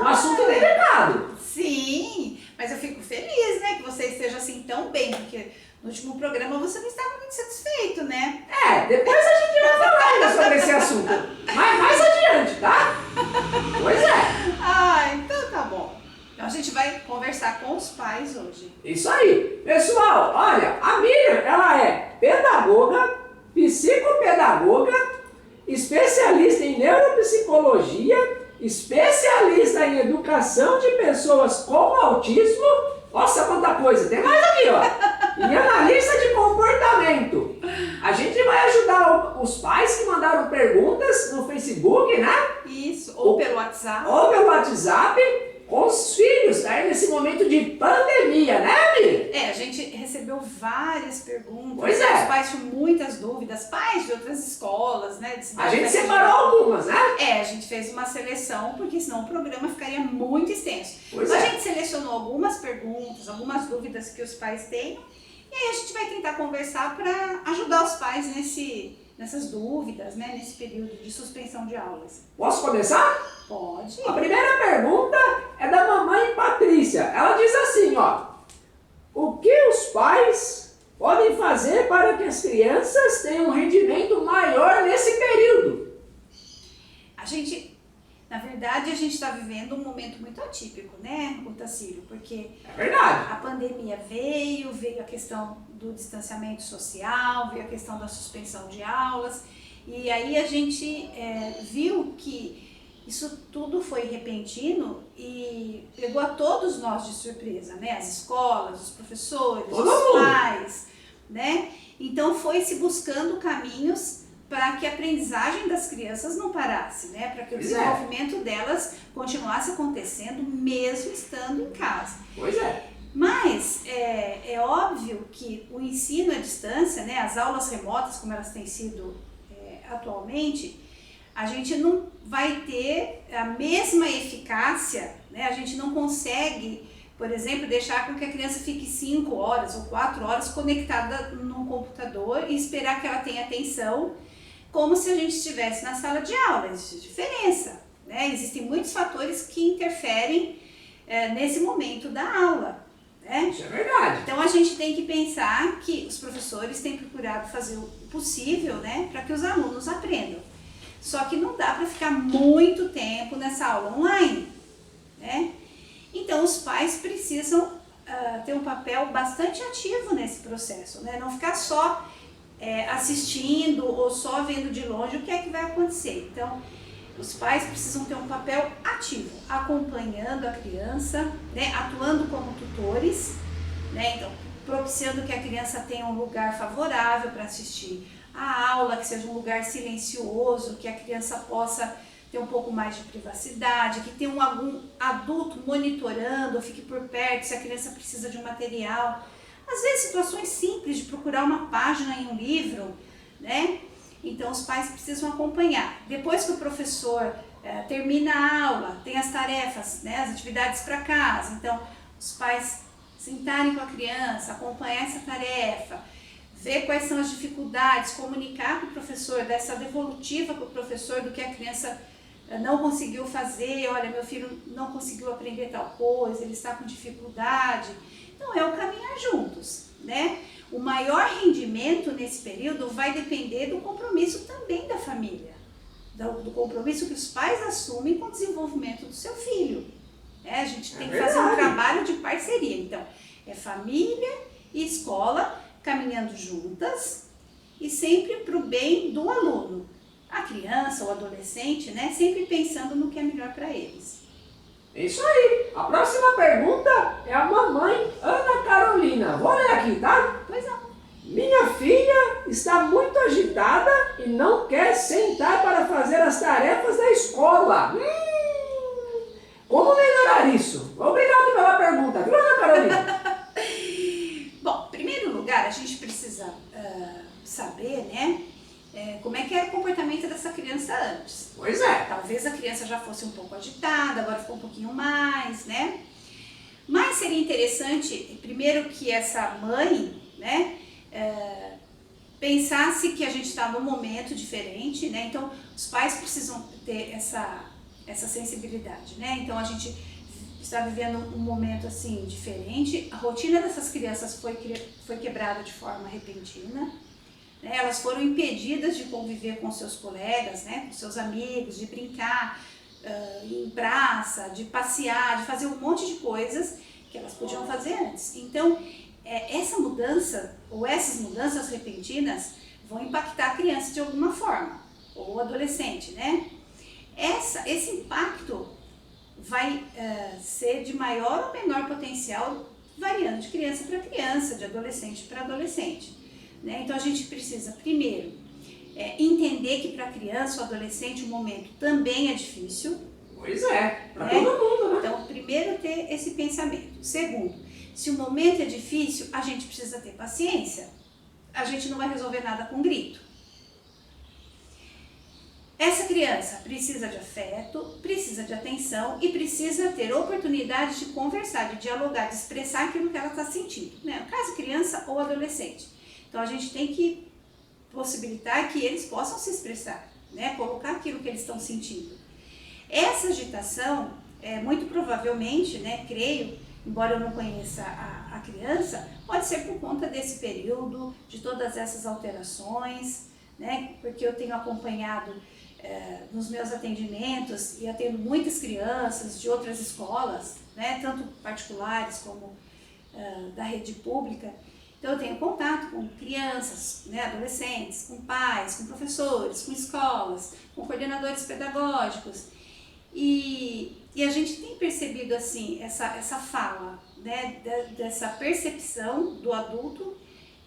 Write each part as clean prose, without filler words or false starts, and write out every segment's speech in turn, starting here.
um assunto delicado. Sim, mas eu fico feliz, né, que você esteja assim tão bem, porque no último programa você não estava muito satisfeito, né? Depois a gente vai falar ainda sobre esse assunto. Mas mais adiante, tá? Pois é. Ah, então tá bom. Então a gente vai conversar com os pais hoje. Isso aí. Pessoal, olha, a Miriam, ela é pedagoga, psicopedagoga, especialista em neuropsicologia, especialista em educação de pessoas com autismo. Nossa, quanta coisa! Tem mais aqui, ó. E analista de comportamento. A gente vai ajudar os pais que mandaram perguntas no Facebook, né? Isso, ou pelo WhatsApp. Ou pelo WhatsApp, com os filhos, aí nesse momento de pandemia, né, Mi? A gente recebeu várias perguntas. Pois é. Os pais tinham muitas dúvidas, pais de outras escolas, né? A gente separou algumas, né? A gente fez uma seleção, porque senão o programa ficaria muito extenso. Pois Então é. a gente selecionou algumas perguntas, algumas dúvidas que os pais têm, e aí a gente vai tentar conversar para ajudar os pais nessas dúvidas, né? Nesse período de suspensão de aulas. Posso começar? Pode. A primeira pergunta é da mamãe Patrícia. Ela diz assim, ó: o que os pais podem fazer para que as crianças tenham um rendimento maior nesse período? Na verdade, a gente está vivendo um momento muito atípico, né, Otacílio? Porque É verdade. a pandemia veio a questão do distanciamento social, veio a questão da suspensão de aulas, e aí a gente viu que isso tudo foi repentino e pegou a todos nós de surpresa, né? As escolas, os professores, os pais, né? Então foi se buscando caminhos para que a aprendizagem das crianças não parasse, né? Para que o desenvolvimento delas continuasse acontecendo mesmo estando em casa. Pois é. Mas é óbvio que o ensino à distância, né? As aulas remotas, como elas têm sido atualmente, a gente não vai ter a mesma eficácia, né? A gente não consegue, por exemplo, deixar com que a criança fique 5 horas ou 4 horas conectada num computador e esperar que ela tenha atenção, como se a gente estivesse na sala de aula. Existe diferença, né? Existem muitos fatores que interferem nesse momento da aula, né? Isso é verdade. Então a gente tem que pensar que os professores têm procurado fazer o possível, né, para que os alunos aprendam. Só que não dá para ficar muito tempo nessa aula online, né? Então os pais precisam ter um papel bastante ativo nesse processo, né? Não ficar só assistindo ou só vendo de longe o que é que vai acontecer. Então os pais precisam ter um papel ativo, acompanhando a criança, né? Atuando como tutores, né? Então propiciando que a criança tenha um lugar favorável para assistir a aula, que seja um lugar silencioso, que a criança possa ter um pouco mais de privacidade, que tenha algum adulto monitorando, fique por perto se a criança precisa de um material. Às vezes situações simples de procurar uma página em um livro, né? Então os pais precisam acompanhar. Depois que o professor termina a aula, tem as tarefas, né? As atividades para casa. Então os pais sentarem com a criança, acompanhar essa tarefa, ver quais são as dificuldades, comunicar com o professor, dar essa devolutiva para o professor do que a criança não conseguiu fazer. Olha, meu filho não conseguiu aprender tal coisa, ele está com dificuldade. Então é o caminhar juntos, né? O maior rendimento nesse período vai depender do compromisso também da família, do compromisso que os pais assumem com o desenvolvimento do seu filho. A gente tem que fazer um trabalho de parceria. Então, é família e escola caminhando juntas e sempre para o bem do aluno. A criança, o adolescente, né? Sempre pensando no que é melhor para eles. É isso aí. A próxima pergunta é a mamãe Ana Carolina. Vou ler aqui, tá? Pois não. Minha filha está muito agitada e não quer sentar para fazer as tarefas da escola. Como melhorar isso? Obrigado pela pergunta, viu, Ana Carolina? Bom, em primeiro lugar, a gente precisa saber, né, como é que era o comportamento dessa criança antes. Pois é. Talvez a criança já fosse um pouco agitada, agora ficou um pouquinho mais, né? Mas seria interessante, primeiro, que essa mãe, né, pensasse que a gente está num momento diferente, né? Então, os pais precisam ter essa sensibilidade, né? Então a gente está vivendo um momento assim diferente, a rotina dessas crianças foi quebrada de forma repentina, né? Elas foram impedidas de conviver com seus colegas, né? Com seus amigos, de brincar em praça, de passear, de fazer um monte de coisas que elas podiam fazer antes. Então, essa mudança, ou essas mudanças repentinas, vão impactar a criança de alguma forma, ou o adolescente, né? Esse impacto vai ser de maior ou menor potencial, variando de criança para criança, de adolescente para adolescente, né? Então, a gente precisa, primeiro, entender que para a criança ou adolescente o momento também é difícil. Pois é, para todo mundo, né? Então, primeiro, ter esse pensamento. Segundo, se o momento é difícil, a gente precisa ter paciência. A gente não vai resolver nada com grito. Essa criança precisa de afeto, precisa de atenção e precisa ter oportunidade de conversar, de dialogar, de expressar aquilo que ela está sentindo, né? No caso, criança ou adolescente. Então, a gente tem que possibilitar que eles possam se expressar, né? Colocar aquilo que eles estão sentindo. Essa agitação, muito provavelmente, né, creio, embora eu não conheça a criança, pode ser por conta desse período, de todas essas alterações, né? Porque eu tenho acompanhado nos meus atendimentos e atendo muitas crianças de outras escolas, né, tanto particulares como da rede pública. Então eu tenho contato com crianças, né, adolescentes, com pais, com professores, com escolas, com coordenadores pedagógicos. E a gente tem percebido assim, essa fala, né, dessa percepção do adulto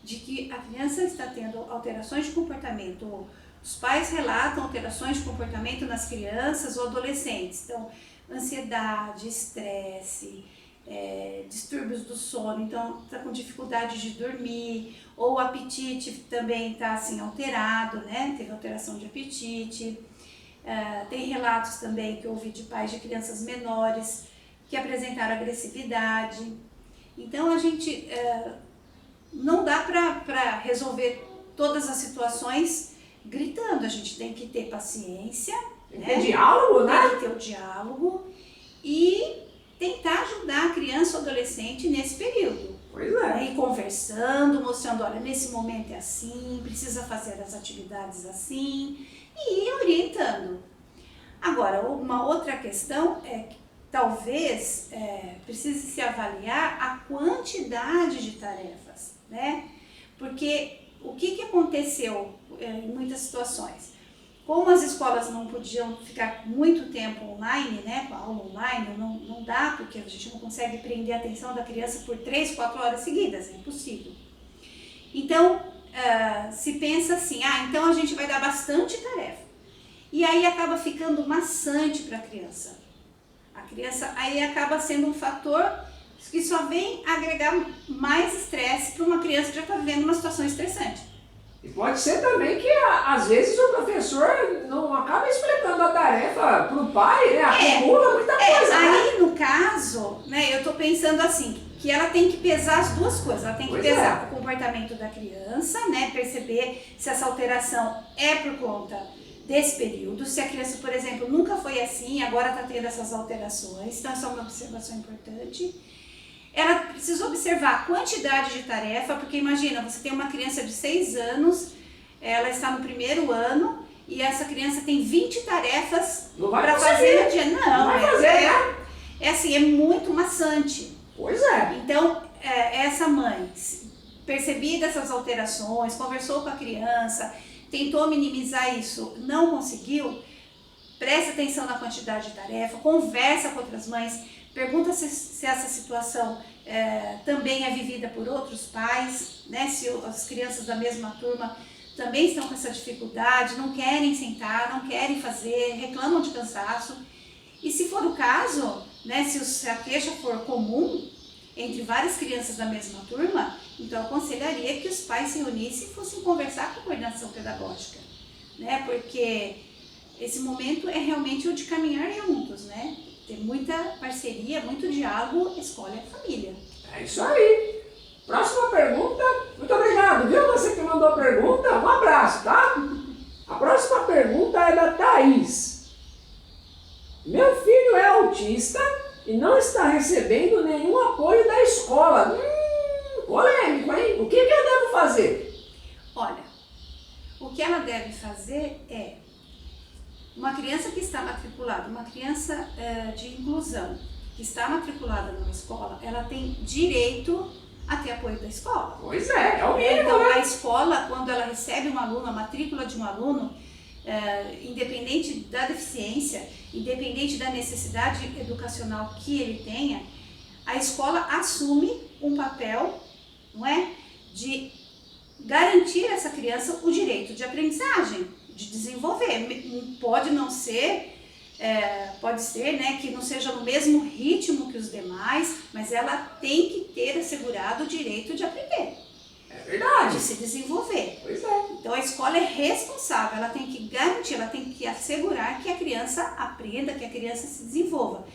de que a criança está tendo alterações de comportamento. Os pais relatam alterações de comportamento nas crianças ou adolescentes. Então, ansiedade, estresse, distúrbios do sono, então está com dificuldade de dormir, ou o apetite também está assim alterado, né? Teve alteração de apetite. Tem relatos também que eu ouvi de pais de crianças menores que apresentaram agressividade. Então a gente não dá para resolver todas as situações gritando, a gente tem que ter paciência, tem que ter diálogo, né? Tem que ter o diálogo e tentar ajudar a criança ou adolescente nesse período. Pois é. E conversando, mostrando, olha, nesse momento é assim, precisa fazer as atividades assim, e ir orientando. Agora, uma outra questão é que talvez precise se avaliar a quantidade de tarefas, né? Porque o que aconteceu em muitas situações? Como as escolas não podiam ficar muito tempo online, né, com a aula online, não dá, porque a gente não consegue prender a atenção da criança por 3, 4 horas seguidas, é impossível. Então, se pensa assim, então a gente vai dar bastante tarefa. E aí acaba ficando maçante para a criança. A criança aí acaba sendo um fator que só vem agregar mais estresse para uma criança que já está vivendo uma situação estressante. E pode ser também que, às vezes, o professor não acaba explicando a tarefa para o pai, né? Acumula muita coisa. Aí, no caso, né, eu estou pensando assim, que ela tem que pesar as duas coisas. Ela tem que pesar o comportamento da criança, né? Perceber se essa alteração é por conta desse período. Se a criança, por exemplo, nunca foi assim, agora está tendo essas alterações. Então, essa é uma observação importante. Ela precisa observar a quantidade de tarefa, porque imagina, você tem uma criança de 6 anos, ela está no primeiro ano, e essa criança tem 20 tarefas para fazer no dia. Não vai fazer, né? Assim, é muito maçante. Pois é. Então, essa mãe, percebida essas alterações, conversou com a criança, tentou minimizar isso, não conseguiu, preste atenção na quantidade de tarefa, conversa com outras mães, pergunta se essa situação também é vivida por outros pais, né? Se as crianças da mesma turma também estão com essa dificuldade, não querem sentar, não querem fazer, reclamam de cansaço. E se for o caso, né, se a queixa for comum entre várias crianças da mesma turma, então eu aconselharia que os pais se reunissem e fossem conversar com a coordenação pedagógica, né? Porque esse momento é realmente o de caminhar juntos, né? Ter muita parceria, muito diálogo, escolhe a família. É isso aí. Próxima pergunta. Muito obrigado, viu? Você que mandou a pergunta, um abraço, tá? A próxima pergunta é da Thaís. Meu filho é autista e não está recebendo nenhum apoio da escola. Polêmico, hein? O que eu devo fazer? Olha, o que ela deve fazer é, uma criança que está matriculada, uma criança de inclusão, que está matriculada numa escola, ela tem direito a ter apoio da escola. Pois é o mínimo, Então, né? a escola, quando ela recebe um aluno, a matrícula de um aluno, independente da deficiência, independente da necessidade educacional que ele tenha, a escola assume um papel, não é, de garantir a essa criança o direito de aprendizagem, de desenvolver. Pode não ser, pode ser, né, que não seja no mesmo ritmo que os demais, mas ela tem que ter assegurado o direito de aprender. É verdade. De se desenvolver. Pois é. Então a escola é responsável, ela tem que garantir, ela tem que assegurar que a criança aprenda, que a criança se desenvolva.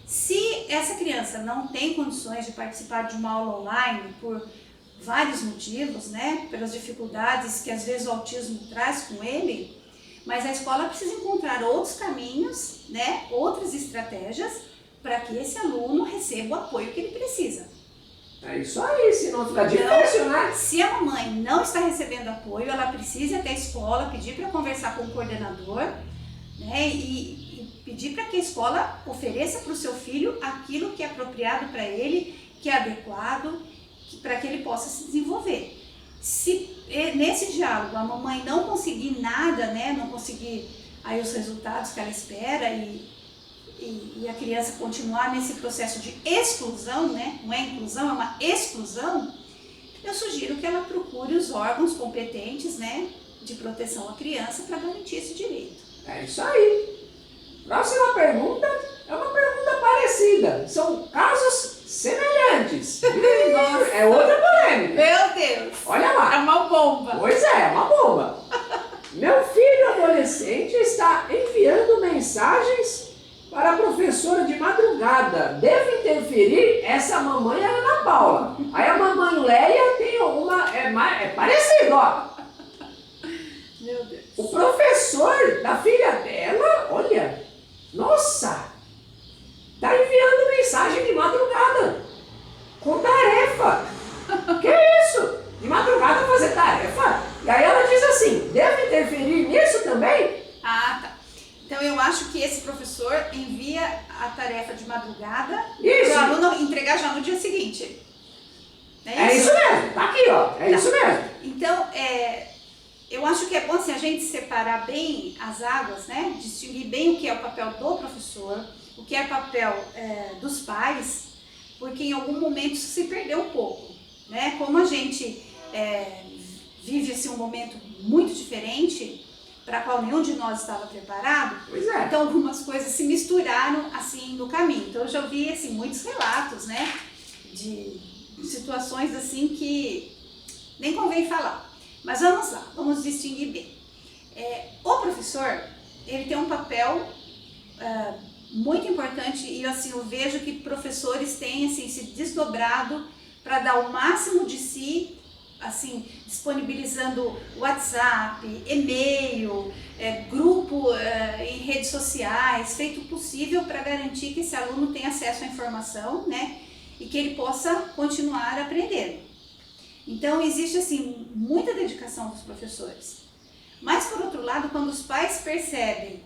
Se essa criança não tem condições de participar de uma aula online por vários motivos, né, pelas dificuldades que às vezes o autismo traz com ele, mas a escola precisa encontrar outros caminhos, né, outras estratégias para que esse aluno receba o apoio que ele precisa. É isso aí, senão fica difícil, né? Se a mamãe não está recebendo apoio, ela precisa ir até a escola, pedir para conversar com o coordenador, né, e pedir para que a escola ofereça para o seu filho aquilo que é apropriado para ele, que é adequado, para que ele possa se desenvolver. Se nesse diálogo a mamãe não conseguir nada, né, não conseguir aí os resultados que ela espera e a criança continuar nesse processo de exclusão, né, não é inclusão, é uma exclusão, eu sugiro que ela procure os órgãos competentes, né, de proteção à criança para garantir esse direito. É isso aí. Próxima pergunta é uma pergunta parecida. São casos semelhantes. É outra polêmica. Meu Deus! Olha lá. É uma bomba! Pois é uma bomba. Meu filho adolescente está enviando mensagens para a professora de madrugada. Deve interferir? Essa mamãe é a Ana Paula. Aí a mamãe Leia tem uma... É parecido, ó. Meu Deus. O professor da filha dela, olha, nossa, tá enviando mensagem de madrugada, com tarefa. Que isso? De madrugada fazer tarefa? E aí ela diz assim, deve interferir nisso também? Ah, tá. Então eu acho que esse professor envia a tarefa de madrugada Isso. para o aluno entregar já no dia seguinte. É isso mesmo, tá aqui, ó, é isso mesmo. Então, eu acho que é bom assim, a gente separar bem as águas, né? Distinguir bem o que é o papel do professor, o que é o papel dos pais, porque em algum momento isso se perdeu um pouco, né? Como a gente vive assim, um momento muito diferente, para qual nenhum de nós estava preparado, Pois é. então algumas coisas se misturaram assim no caminho. Então eu já ouvi assim, muitos relatos, né? De situações assim que nem convém falar. Mas vamos lá, vamos distinguir bem. O professor, ele tem um papel muito importante e assim, eu vejo que professores têm assim, se desdobrado para dar o máximo de si, assim, disponibilizando WhatsApp, e-mail, grupo em redes sociais, feito o possível para garantir que esse aluno tenha acesso à informação, né, e que ele possa continuar aprendendo. Então existe assim muita dedicação dos professores. Mas por outro lado, quando os pais percebem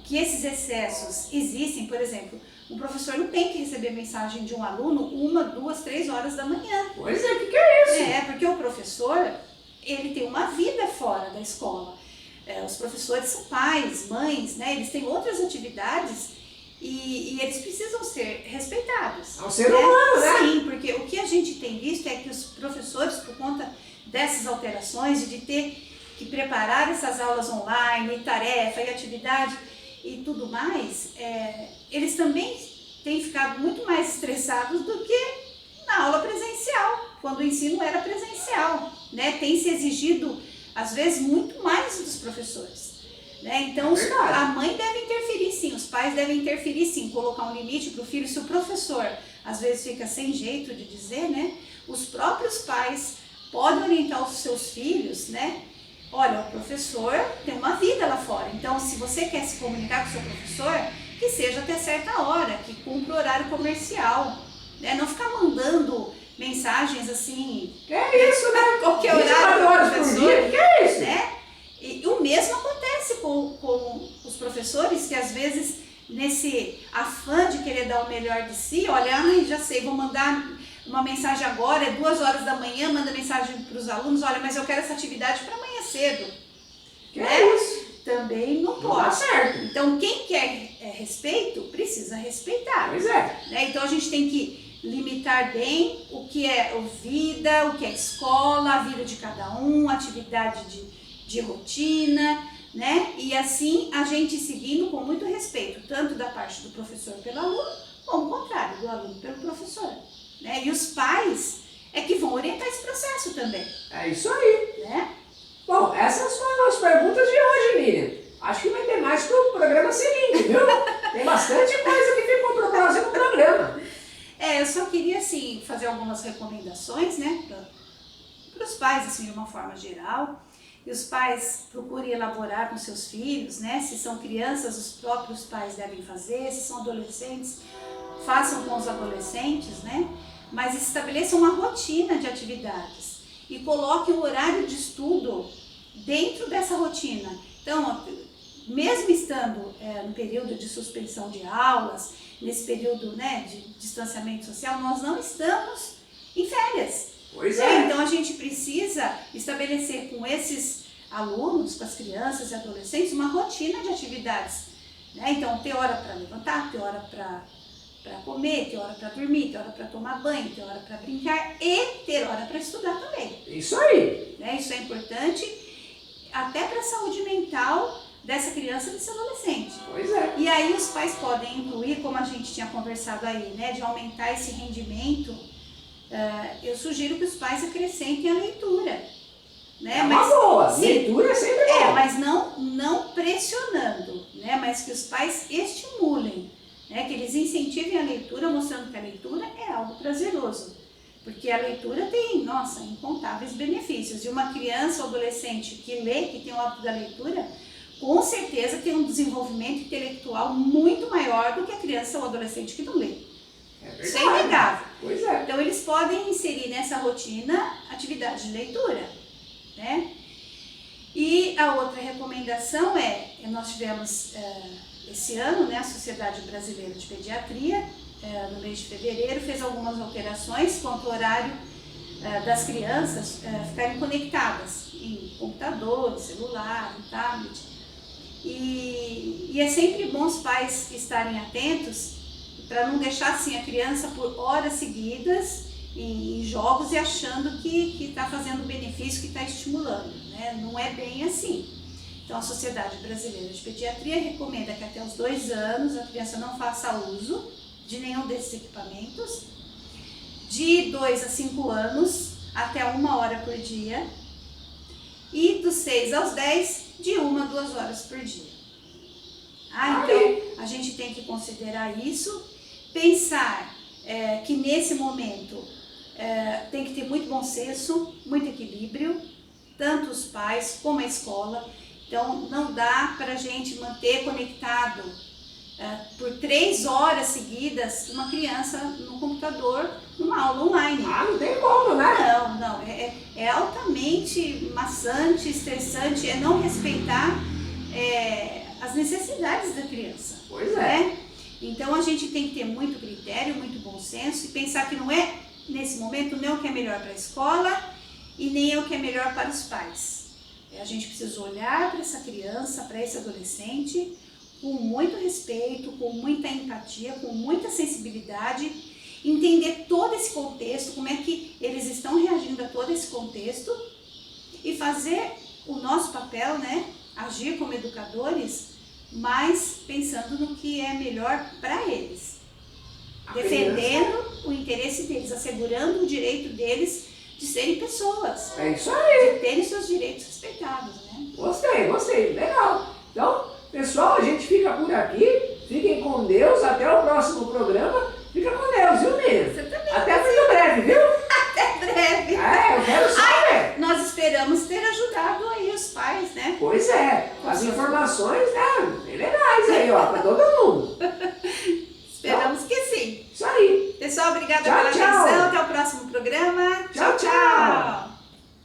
que esses excessos existem, por exemplo, um professor não tem que receber mensagem de um aluno 1, 2, 3 horas da manhã. Pois é, o que é isso? Porque o professor, ele tem uma vida fora da escola. Os professores são pais, mães, né? Eles têm outras atividades e eles precisam ser respeitados. É um ser humano, né? Sim, porque o que a gente tem visto é que os professores, por conta dessas alterações e de ter que preparar essas aulas online, tarefa e atividade e tudo mais, eles também têm ficado muito mais estressados do que na aula presencial, quando o ensino era presencial, né? Tem se exigido, às vezes, muito mais dos professores, né? Então, a mãe deve interferir sim, os pais devem interferir sim, colocar um limite para o filho. Se o professor, às vezes, fica sem jeito de dizer, né? Os próprios pais podem orientar os seus filhos, né? Olha, o professor tem uma vida lá fora, então se você quer se comunicar com o seu professor, que seja até certa hora, que cumpra o horário comercial, né? Não ficar mandando mensagens assim... Que é isso, né? Qualquer 24 horário horas por dia, que é isso? né? E o mesmo acontece com os professores, que às vezes, nesse afã de querer dar o melhor de si, olha, ai, já sei, vou mandar uma mensagem agora, é 2 horas da manhã, manda mensagem para os alunos, olha, mas eu quero essa atividade para amanhã cedo. Que né? é isso? Também não Não dá pode. certo. Então, quem quer respeito, precisa respeitar. Pois é. Né? Então, a gente tem que limitar bem o que é vida, o que é escola, a vida de cada um, atividade de rotina, né? E assim a gente seguindo com muito respeito, tanto da parte do professor pelo aluno, como o contrário, do aluno pelo professor. Né? E os pais é que vão orientar esse processo também. É isso aí. Né? Bom, essas foram as perguntas de hoje, Miriam. Acho que vai ter mais para o programa seguinte, viu? Tem bastante coisa que ficou para o próximo programa. Eu só queria, assim, fazer algumas recomendações, né, para os pais, assim, de uma forma geral. E os pais procurem elaborar com seus filhos, né, se são crianças, os próprios pais devem fazer, se são adolescentes, façam com os adolescentes, né, mas estabeleçam uma rotina de atividades e coloquem o horário de estudo dentro dessa rotina. Então, mesmo estando no período de suspensão de aulas, nesse período, né, de distanciamento social, nós não estamos em férias. Pois é. Então a gente precisa estabelecer com esses alunos, com as crianças e adolescentes, uma rotina de atividades. Né? Então, ter hora para levantar, ter hora para comer, ter hora para dormir, ter hora para tomar banho, ter hora para brincar e ter hora para estudar também. Isso aí. Né? Isso é importante até para a saúde mental dessa criança e desse adolescente. Pois é. E aí os pais podem incluir, como a gente tinha conversado aí, né, de aumentar esse rendimento. Eu sugiro que os pais acrescentem a leitura. Né? É uma boa. Sim, Leitura é sempre bom. mas não pressionando, né? Mas que os pais estimulem, né? Que eles incentivem a leitura, mostrando que a leitura é algo prazeroso. Porque a leitura tem, nossa, incontáveis benefícios. E uma criança ou adolescente que lê, que tem o hábito da leitura, com certeza tem um desenvolvimento intelectual muito maior do que a criança ou adolescente que não lê. É verdade. Isso é inegável. Pois é. Então, eles podem inserir nessa rotina atividade de leitura. Né? E a outra recomendação nós tivemos esse ano, né, a Sociedade Brasileira de Pediatria, no mês de fevereiro, fez algumas alterações quanto ao horário das crianças ficarem conectadas em computador, celular, em tablet. E é sempre bom os pais estarem atentos para não deixar assim a criança por horas seguidas em jogos e achando que está fazendo benefício, que está estimulando. Né? Não é bem assim. Então, a Sociedade Brasileira de Pediatria recomenda que até os 2 anos a criança não faça uso de nenhum desses equipamentos. De 2 a 5 anos, até 1 hora por dia. E dos 6 aos 10, de 1 a 2 horas por dia. Então, a gente tem que considerar isso, pensar que nesse momento tem que ter muito bom senso, muito equilíbrio, tanto os pais como a escola. Então, não dá para a gente manter conectado por 3 horas seguidas uma criança no computador, numa aula online. Não tem como, né? Não. É altamente maçante, estressante, é não respeitar as necessidades da criança. Pois é. Né? Então, a gente tem que ter muito critério, muito bom senso e pensar que não é, nesse momento, nem o que é melhor para a escola e nem o que é melhor para os pais. A gente precisa olhar para essa criança, para esse adolescente, com muito respeito, com muita empatia, com muita sensibilidade, entender todo esse contexto, como é que eles estão reagindo a todo esse contexto e fazer o nosso papel, né, agir como educadores, mas pensando no que é melhor para eles, defendendo o interesse deles, assegurando o direito deles de serem pessoas, É isso aí. de terem seus direitos respeitados, né? Gostei, legal. Então, pessoal, a gente fica por aqui. Fiquem com Deus. Até o próximo programa. Fica com Deus, viu, Miriam? Você também. Até muito breve, viu? Até breve. Eu quero saber. Nós esperamos ter ajudado aí os pais, né? Pois é. As informações, né, bem legais aí, ó, pra todo mundo. Esperamos que sim. Isso aí. Pessoal, obrigada Tchau, pela tchau. atenção. Até o próximo programa. Tchau, tchau.